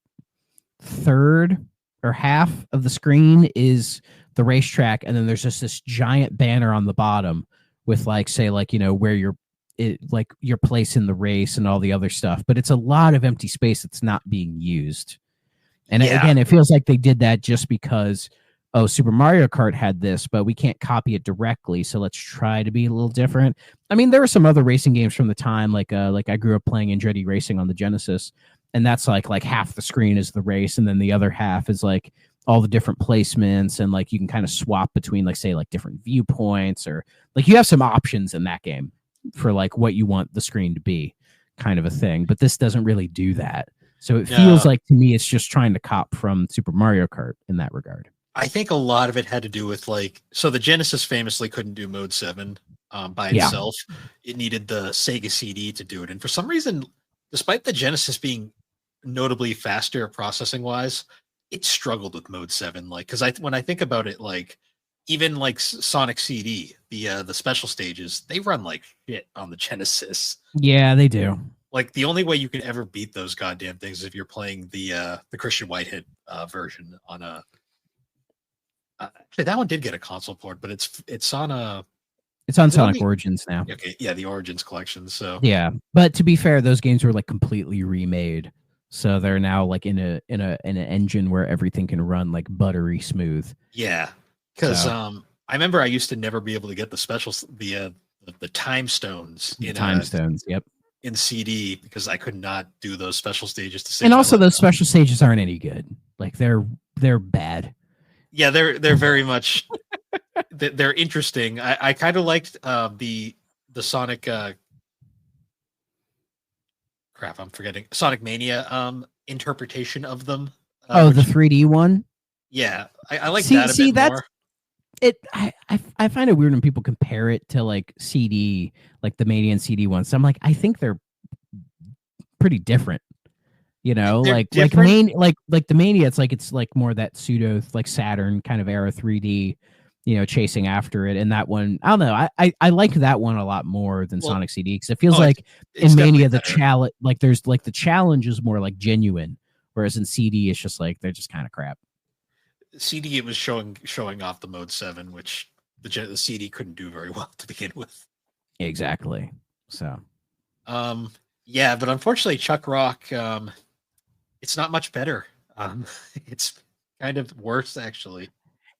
third or half of the screen is the racetrack, and then there's just this giant banner on the bottom with like, say, like, you know, where your place in the race and all the other stuff. But it's a lot of empty space that's not being used. And again, it feels like they did that just because, oh, Super Mario Kart had this, but we can't copy it directly, so let's try to be a little different. I mean, there were some other racing games from the time, like I grew up playing Andretti Racing on the Genesis, and that's like half the screen is the race, and then the other half is like all the different placements, and like you can kind of swap between like say like different viewpoints, or like you have some options in that game for like what you want the screen to be, kind of a thing. But this doesn't really do that. So it feels like to me it's just trying to cop from Super Mario Kart in that regard. I think a lot of it had to do with like, so the Genesis famously couldn't do Mode 7 by itself. It needed the Sega CD to do it. And for some reason, despite the Genesis being notably faster processing wise, it struggled with Mode 7. Like, because when I think about it, like even like Sonic CD, the special stages, they run like shit on the Genesis. Yeah, they do. Like the only way you can ever beat those goddamn things is if you're playing the Christian Whitehead version on a. Actually, that one did get a console port, but it's on a. It's on Is it on Sonic the- Origins now. Okay, yeah, the Origins collection. So Yeah, but to be fair, those games were like completely remade, so they're now like in an engine where everything can run like buttery smooth. yeah, because So- I remember I used to never be able to get the specials, the time stones in Time stones. Yep. in CD because I could not do those special stages to save. And my also, life. those special stages aren't any good. Like they're bad. Yeah, they're very much they're interesting. I kind of liked the Sonic crap. I'm forgetting Sonic Mania interpretation of them. Oh, the which- 3D one. yeah, I like See- that a see, bit that's- more. I find it weird when people compare it to like CD, like the Mania and CD ones. I'm like, I think they're pretty different. You know, They're like different. like the Mania, it's like more that pseudo like Saturn kind of era 3D, you know, chasing after it. And that one, I don't know, I like that one a lot more than Well, Sonic CD because it feels oh, like It's in definitely Mania the better. challenge, like there's like the challenge is more like genuine, whereas in CD it's just like they're just kind of crap. CD it was showing off the Mode 7, which the CD couldn't do very well to begin with. Exactly. So Yeah, but unfortunately, Chuck Rock, it's not much better. It's kind of worse actually.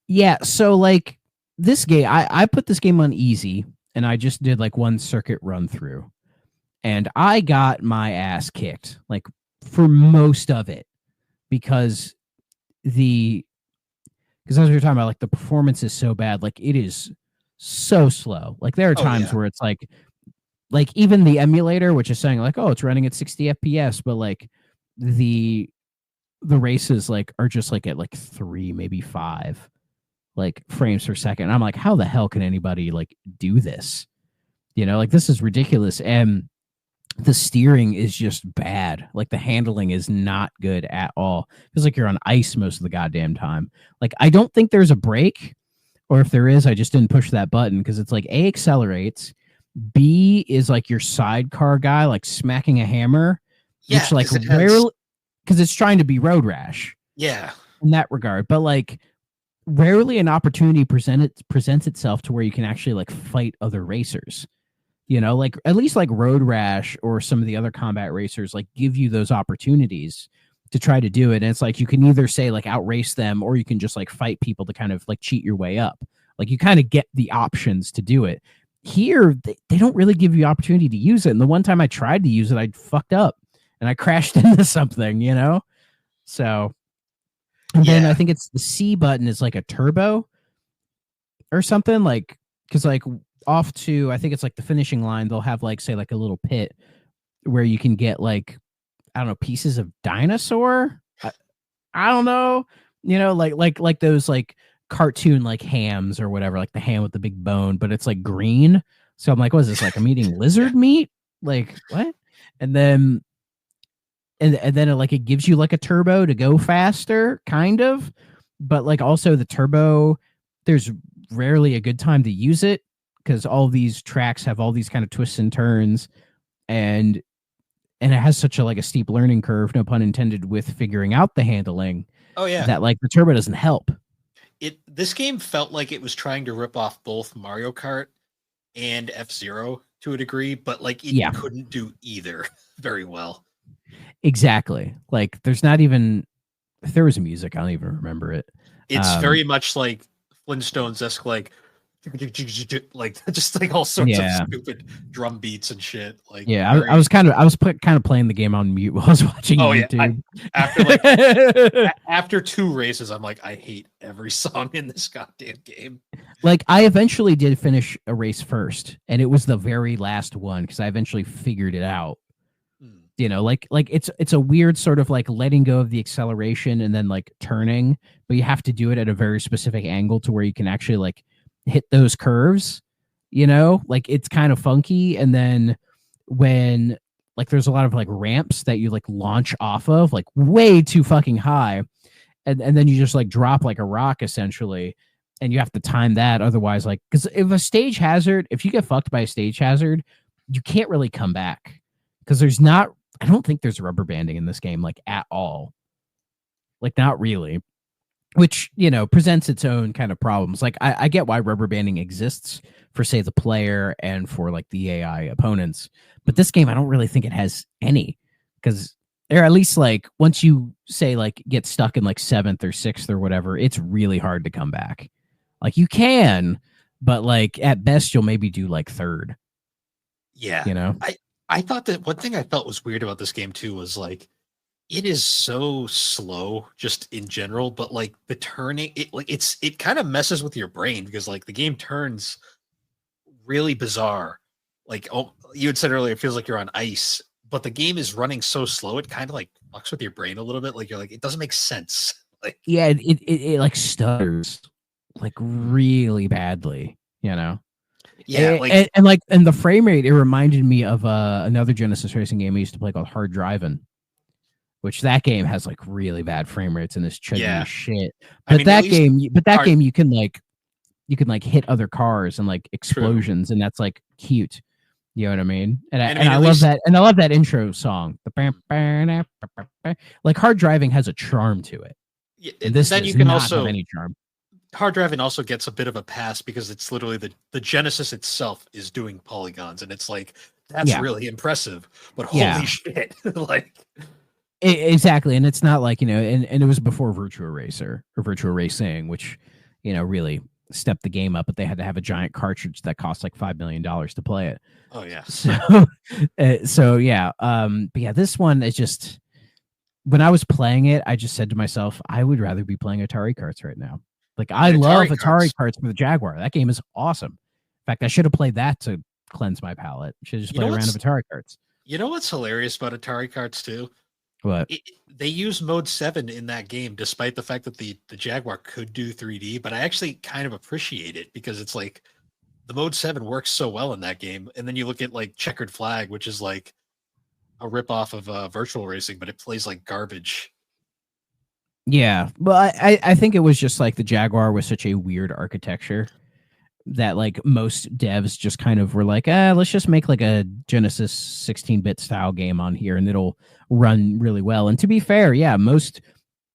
yeah, so like this game, I put this game on easy, and I just did like one circuit run through, and I got my ass kicked like for most of it because as we were talking about, like the performance is so bad, like it is so slow. Like there are Oh, times yeah. where it's like even the emulator, which is saying like, oh, it's running at 60 FPS, but like the races like are just like at like 3, maybe 5 like frames per second. And I'm like, how the hell can anybody like do this? You know, like this is ridiculous. And the steering is just bad. Like the handling is not good at all. Feels like you're on ice most of the goddamn time. Like I don't think there's a brake, or if there is, I just didn't push that button because it's like A, accelerates, B is like your sidecar guy like smacking a hammer, Yeah, which like 'cause it has- rarely, because it's trying to be Road Rash Yeah, in that regard, but like rarely an opportunity presents itself to where you can actually like fight other racers. You know, like at least like Road Rash or some of the other combat racers like give you those opportunities to try to do it. And it's like you can either say like outrace them, or you can just like fight people to kind of like cheat your way up. Like you kind of get the options to do it. Here, they don't really give you opportunity to use it. And the one time I tried to use it, I fucked up and I crashed into something, you know? So, and then Yeah. I think it's the C button is like a turbo or something, like, because like off to, I think it's like the finishing line, they'll have like, say, like a little pit where you can get like, I don't know, pieces of dinosaur. I don't know, you know, like those like cartoon like hams or whatever, like the ham with the big bone, but it's like green. So I'm like, what is this? Like I'm eating lizard meat? Like what? And then and then it gives you like a turbo to go faster, kind of. But like also the turbo, there's rarely a good time to use it because all these tracks have all these kind of twists and turns, and it has such a like a steep learning curve, no pun intended, with figuring out the handling oh yeah. that like the turbo doesn't help. This game felt like it was trying to rip off both Mario Kart and F-Zero to a degree, but like it Yeah. couldn't do either very well. Exactly. Like there's not even, if there was music, I don't even remember it. It's very much like Flintstones-esque, like just like all sorts Yeah. of stupid drum beats and shit. Like Yeah, very- I was kind of playing the game on mute while I was watching Oh, yeah, YouTube. after like after 2 races, I'm like, I hate every song in this goddamn game. Like I eventually did finish a race first, and it was the very last one because I eventually figured it out. You know, like it's a weird sort of like letting go of the acceleration and then like turning, but you have to do it at a very specific angle to where you can actually like hit those curves. You know, like it's kind of funky. And then when like there's a lot of like ramps that you like launch off of like way too fucking high, and then you just like drop like a rock essentially, and you have to time that. Otherwise, like, because if you get fucked by a stage hazard, you can't really come back. because I don't think there's rubber banding in this game like at all. Like not really. Which, presents its own kind of problems. Like I get why rubber banding exists for, say, the player and for like the AI opponents. But this game, I don't really think it has any, because or at least like once you say like get stuck in like 7th or 6th or whatever, it's really hard to come back. Like you can, but like at best you'll maybe do like 3rd. Yeah. I thought that one thing I felt was weird about this game too was like it is so slow just in general, but like the turning it kind of messes with your brain because like the game turns really bizarre. Like you had said earlier, it feels like you're on ice, but the game is running so slow it kind of like fucks with your brain a little bit. Like you're like, it doesn't make sense. Like Yeah, it like stutters like really badly, Yeah, and the frame rate, it reminded me of another Genesis racing game I used to play called Hard Driving, which that game has like really bad frame rates and is chuggy as shit. But that game you can like hit other cars and like explosions, and that's like cute. You know what I mean? And I love that. And I love that intro song. Like Hard Driving has a charm to it. Yeah, and this then does you can not also have any charm. Hard Driving also gets a bit of a pass because it's literally the Genesis itself is doing polygons, and it's like that's really impressive. But holy shit, like exactly. And it's not like, and it was before Virtua Racer or Virtua Racing, which really stepped the game up, but they had to have a giant cartridge that cost like $5 million to play it. Oh yeah. So yeah. But yeah, this one is just, when I was playing it, I just said to myself, I would rather be playing Atari carts right now. Like I love Atari carts for the Jaguar. That game is awesome. In fact, I should have played that to cleanse my palate. Should just play a round of Atari carts. You know what's hilarious about Atari carts too? What? They use mode 7 in that game, despite the fact that the Jaguar could do 3D, but I actually kind of appreciate it because it's like the mode 7 works so well in that game. And then you look at like Checkered Flag, which is like a ripoff of Virtual Racing, but it plays like garbage. Yeah, but I think it was just like the Jaguar was such a weird architecture that like most devs just kind of were like, let's just make like a Genesis 16-bit style game on here and it'll run really well. And to be fair, yeah, most,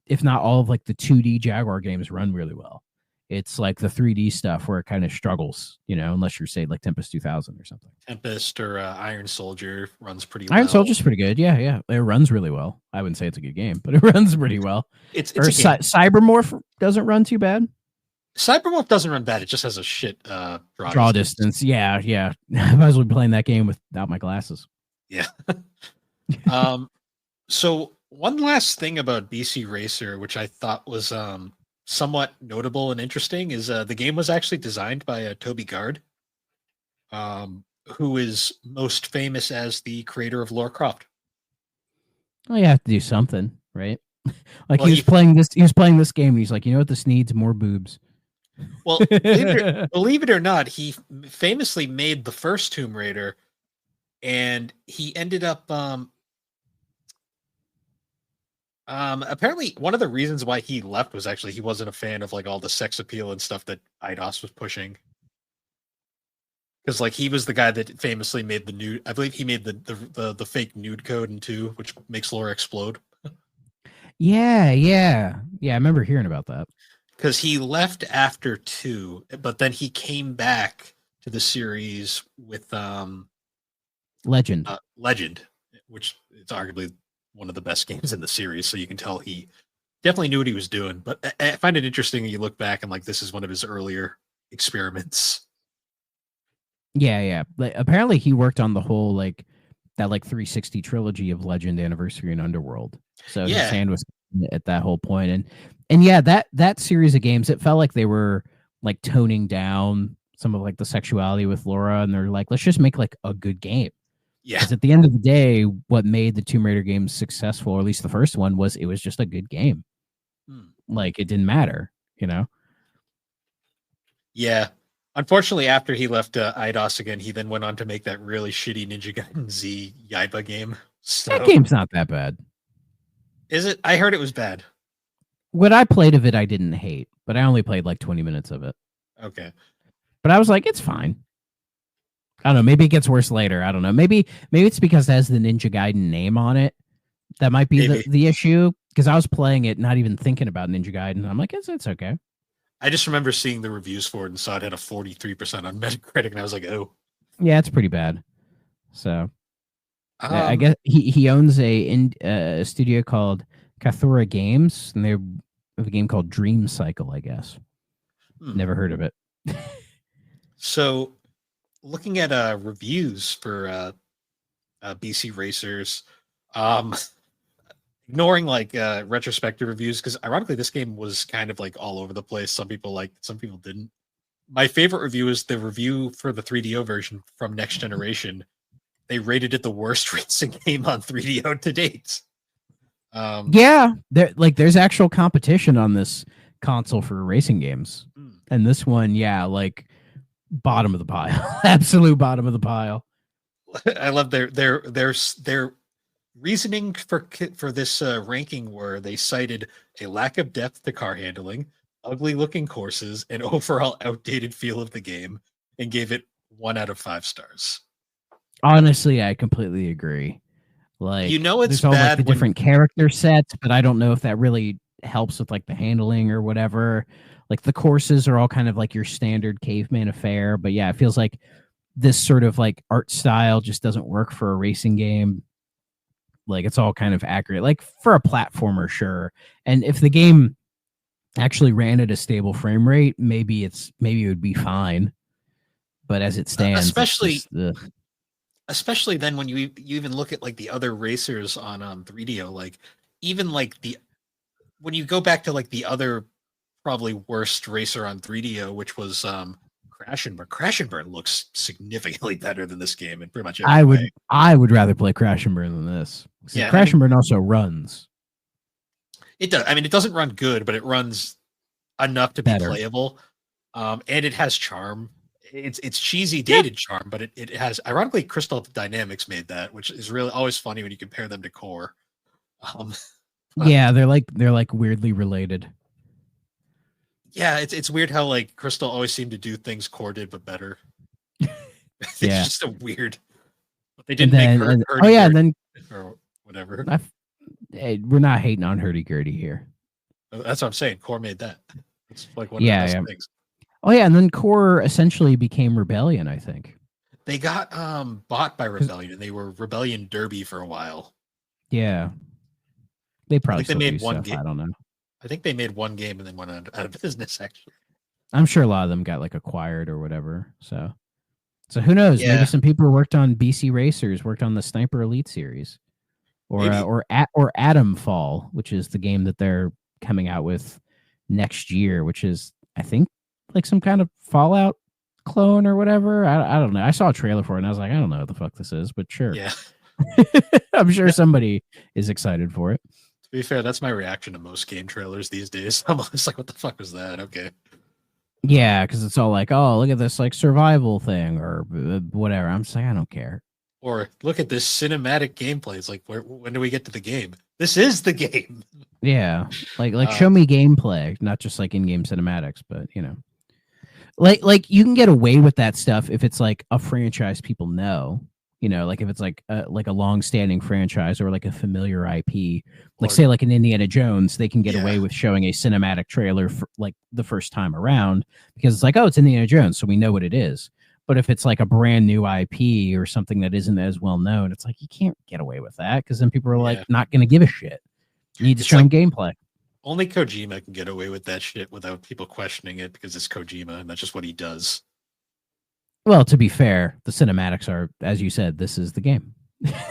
if not all of like the 2D Jaguar games run really well. It's like the 3D stuff where it kind of struggles, unless you're, say, like Tempest 2000 or something. Tempest or Iron Soldier runs pretty well. Iron Soldier's pretty good. Yeah. It runs really well. I wouldn't say it's a good game, but it runs pretty well. It's Cybermorph doesn't run too bad. Cybermorph doesn't run bad. It just has a shit draw distance. Yeah. I might as well be playing that game without my glasses. Yeah. So one last thing about BC Racer, which I thought was somewhat notable and interesting, is the game was actually designed by Toby Gard, who is most famous as the creator of Lara Croft. Well, you have to do something, right? Like he was playing this game. And he's like, you know what? This needs more boobs. Well, believe it or not, he famously made the first Tomb Raider, and he ended up apparently one of the reasons why he left was actually he wasn't a fan of like all the sex appeal and stuff that IDOS was pushing. Because like he was the guy that famously made the nude. I believe he made the fake nude code in 2, which makes Laura explode. Yeah. I remember hearing about that. Because he left after 2, but then he came back to the series with Legend, which is arguably one of the best games in the series. So you can tell he definitely knew what he was doing. But I find it interesting when you look back and like this is one of his earlier experiments. Yeah. Like, apparently he worked on the whole like that like 360 trilogy of Legend, Anniversary, and Underworld. So his hand was at that whole point. And yeah, that series of games, it felt like they were like toning down some of like the sexuality with Laura, and they're like, let's just make like a good game. Yeah. Because at the end of the day, what made the Tomb Raider games successful, or at least the first one, was it was just a good game. Like it didn't matter, Yeah. Unfortunately, after he left IDOS again, he then went on to make that really shitty Ninja Gaiden Z Yaiba game. So, that game's not that bad. Is it? I heard it was bad. What I played of it, I didn't hate, but I only played like 20 minutes of it. Okay. But I was like, it's fine. I don't know. Maybe it gets worse later. I don't know. Maybe it's because it has the Ninja Gaiden name on it. That might be the issue. Because I was playing it, not even thinking about Ninja Gaiden. I'm like, it's okay. I just remember seeing the reviews for it and saw it had a 43% on Metacritic, and I was like, oh. Yeah, it's pretty bad. So I guess he owns a studio called Kathura Games, and they have a game called Dream Cycle, I guess. Never heard of it. So, looking at reviews for BC Racers, ignoring like retrospective reviews, because ironically this game was kind of like all over the place. Some people liked, some people didn't. My favorite review is the review for the 3DO version from Next Generation. They rated it the worst racing game on 3DO to date. Yeah, there's actual competition on this console for racing games, and this one, yeah, like bottom of the pile, absolute bottom of the pile. I love their reasoning for this ranking, where they cited a lack of depth to car handling, ugly looking courses, and overall outdated feel of the game, and gave it 1 out of 5 stars. Honestly, I completely agree. Like, you know, it's there's all bad like the different character sets, but I don't know if that really helps with like the handling or whatever. Like the courses are all kind of like your standard caveman affair, but yeah, it feels like this sort of like art style just doesn't work for a racing game. Like it's all kind of accurate, like for a platformer, sure. And if the game actually ran at a stable frame rate, maybe it would be fine. But as it stands, especially then when you even look at like the other racers on 3DO, like even like when you go back to like the other probably worst racer on 3DO, which was Crash and Burn. Crash and Burn looks significantly better than this game in pretty much every way. I would rather play Crash and Burn than this. Yeah, Crash and Burn also runs. It does. I mean, it doesn't run good, but it runs enough to be playable. And it has charm. It's cheesy, dated charm, but it has, ironically, Crystal Dynamics made that, which is really always funny when you compare them to Core. Yeah, they're like weirdly related. Yeah, it's weird how like Crystal always seemed to do things Core did, but better. It's just a weird. But they didn't make her. And then or whatever. We're not hating on Hurdy Gurdy here. That's what I'm saying. Core made that. It's like one of the best things. Oh yeah, and then Core essentially became Rebellion, I think. They got bought by Rebellion. They were Rebellion Derby for a while. Yeah. They probably made one stuff. game. I don't know. I think they made one game and then went out of business, actually. I'm sure a lot of them got like acquired or whatever. So who knows? Yeah. Maybe some people who worked on BC Racers worked on the Sniper Elite series. Or Atom Fall, which is the game that they're coming out with next year, which is, I think, like some kind of Fallout clone or whatever. I don't know. I saw a trailer for it and I was like, I don't know what the fuck this is, but sure. Yeah. I'm sure somebody is excited for it. To be fair, that's my reaction to most game trailers these days. I'm always like, what the fuck was that? Okay. Yeah, because it's all like, oh, look at this like survival thing or whatever. I'm just like, I don't care. Or look at this cinematic gameplay. It's like, when do we get to the game? This is the game. Yeah, like show me gameplay, not just like in-game cinematics, but you know, like you can get away with that stuff if it's like a franchise people know. You know, like if it's like a long-standing franchise or like a familiar IP, like say like an Indiana Jones, they can get away with showing a cinematic trailer for like the first time around because it's like, oh, it's Indiana Jones, so we know what it is. But if it's like a brand new IP or something that isn't as well known, it's like you can't get away with that because then people are like not going to give a shit. You need to show them gameplay. Only Kojima can get away with that shit without people questioning it because it's Kojima and that's just what he does. Well, to be fair, the cinematics are, as you said, this is the game.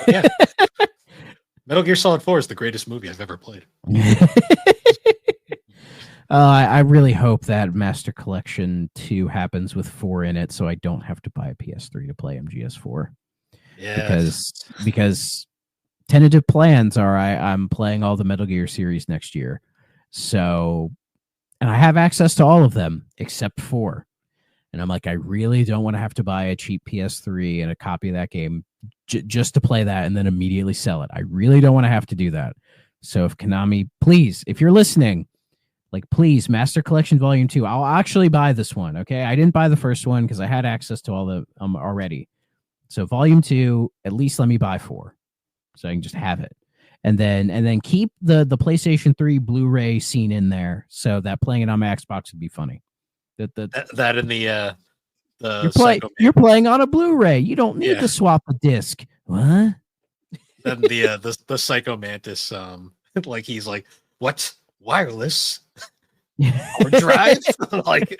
Yeah. Metal Gear Solid 4 is the greatest movie I've ever played. I really hope that Master Collection 2 happens with 4 in it, so I don't have to buy a PS3 to play MGS4. Yeah, because tentative plans are I'm playing all the Metal Gear series next year, so and I have access to all of them except 4. And I'm like, I really don't want to have to buy a cheap PS3 and a copy of that game just to play that and then immediately sell it. I really don't want to have to do that. So if Konami, please, if you're listening, like, please, Master Collection Volume 2, I'll actually buy this one, okay? I didn't buy the first one because I had access to all the already. So Volume 2, at least let me buy 4, so I can just have it, and then keep the PlayStation 3 Blu-ray scene in there, so that playing it on my Xbox would be funny. That in the you're playing on a Blu-ray. You don't need Yeah. to swap a disc. What? Then the Psycho Mantis, like he's like, what, wireless or drive, like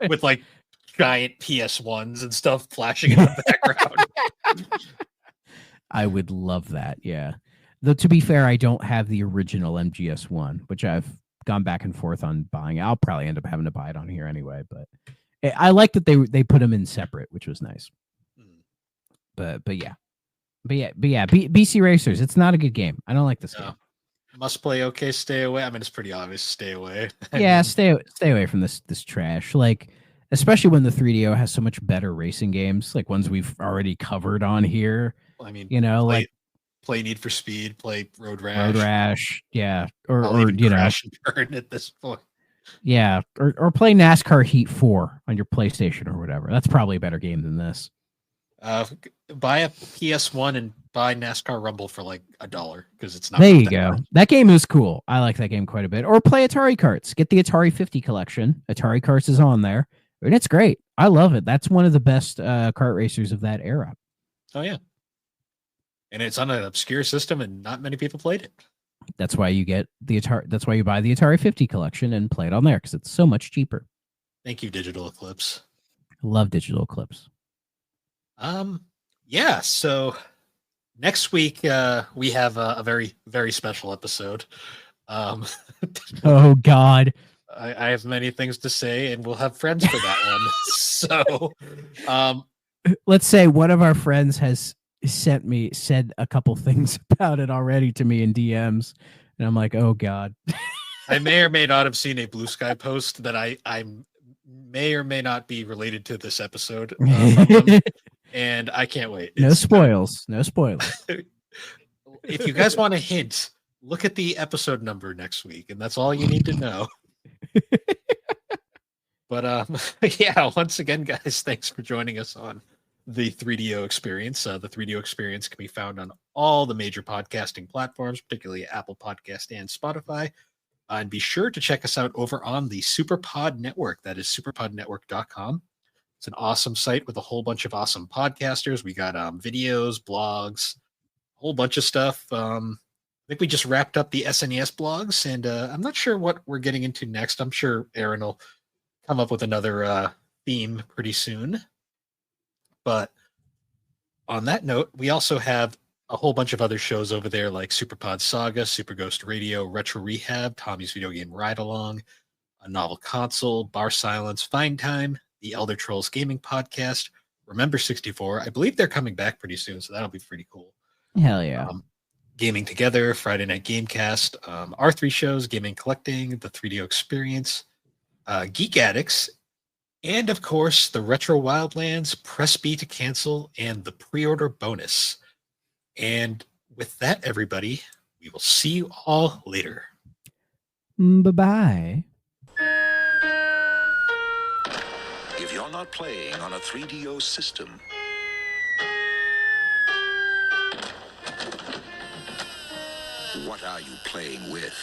with like giant PS1s and stuff flashing in the background. I would love that. Yeah. Though to be fair, I don't have the original MGS1, which I've gone back and forth on buying. I'll probably end up having to buy it on here anyway, but I like that they put them in separate, which was nice. But yeah. BC Racers, it's not a good game. I don't like this game. Must play, okay, stay away. I mean, it's pretty obvious, stay away. Stay away from this trash. Like, especially when the 3DO has so much better racing games, like ones we've already covered on here. I mean, play Need for Speed, play Road Rash. Road Rash, yeah, or Crash and Burn at this point. Yeah, or play NASCAR Heat 4 on your PlayStation or whatever. That's probably a better game than this. Buy a PS1 and buy NASCAR Rumble for like $1 because it's not. There you go. That game is cool. I like that game quite a bit. Or play Atari Karts. Get the Atari 50 collection. Atari Karts is on there, and it's great. I love it. That's one of the best kart racers of that era. Oh yeah, and it's on an obscure system, and not many people played it. That's why you get the Atari. That's why you buy the Atari 50 collection and play it on there because it's so much cheaper. Thank you, Digital Eclipse. I love Digital Eclipse. Yeah. So next week we have a very, very special episode. Oh God. I have many things to say, and we'll have friends for that one. So, let's say one of our friends has said a couple things about it already to me in DMs, and I'm like, oh God. I may or may not have seen a Blue Sky post that I may or may not be related to this episode, and I can't wait. No spoils. If you guys want a hint, look at the episode number next week, and that's all you need to know. But yeah, once again, guys, thanks for joining us on the 3DO Experience. The 3DO Experience can be found on all the major podcasting platforms, particularly Apple Podcast and Spotify. And be sure to check us out over on the Superpod Network. That is superpodnetwork.com. It's an awesome site with a whole bunch of awesome podcasters. We got videos, blogs, a whole bunch of stuff. I think we just wrapped up the SNES blogs, and I'm not sure what we're getting into next. I'm sure Aaron will come up with another theme pretty soon. But on that note, we also have a whole bunch of other shows over there like Superpod Saga, Super Ghost Radio, Retro Rehab, Tommy's Video Game Ride Along, A Novel Console, Bar Silence, Fine Time, the Elder Trolls Gaming Podcast, Remember 64. I believe they're coming back pretty soon, so that'll be pretty cool. Hell yeah. Gaming Together, Friday Night Gamecast, R3 shows, Gaming Collecting, the 3DO Experience, Geek Addicts, and of course, the Retro Wildlands, Press B to Cancel, and the pre-order bonus. And with that, everybody, we will see you all later. Bye-bye. If you're not playing on a 3DO system, what are you playing with?